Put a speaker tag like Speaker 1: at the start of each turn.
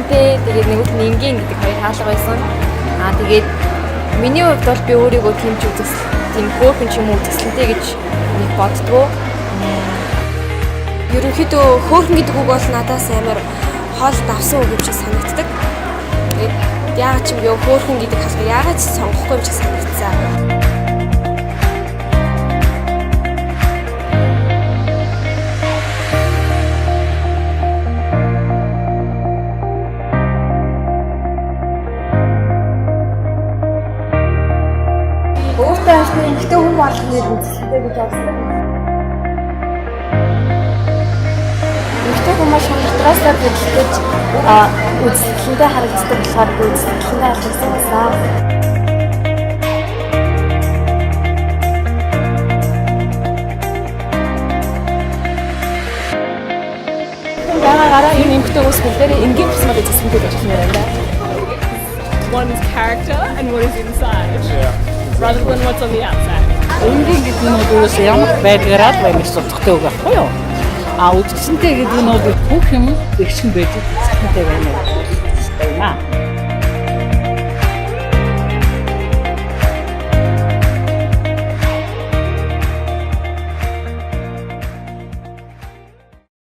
Speaker 1: үзэсгэлэнтэй тэгээд нөгөөт нь энгийн гэдэг хоёр хаалга байсан. Тэгээд миний хувьд бол би өөрийгөө тийм ч тийм хөөрхөн ч юм уу үзэсгэлэнтэй гэж нэг боддгоо.
Speaker 2: Ерөнхийдөө хөөрхөн гэдэг үг бол надаас амар хоол давсан үг юм шиг санагддаг. Тэгээд яагаад ч юм бэ хөөрхөн гэдэг хаалга яагаад ч сонгохгүй юм шиг санагдсан.
Speaker 3: Өөртөө ашиг ихтэй хүн болгоны үзэсгэлэнтэй гэж бодсон. Ихтэй хүмүүс шантраас л гэж үзэсгэлэнтэй харагддаг болохоор үзэсгэлэнтэй харагдсан байсан.
Speaker 1: Яагаад энэ эмгтэй үзэсгэлэнтэй энгийн тусмал үзэсгэлэнтэй гэж хэлмээр байна.
Speaker 4: One's character and what is inside, rather than what's on the outside.
Speaker 5: Энгийн гэдэг нь бол ямар байдлаараа байх асуудалтай үг байхгүй юу? Үзэсгэлэнтэй гэдэг нь бол бүх юм ихсэн байж үзэсгэлэнтэй байна.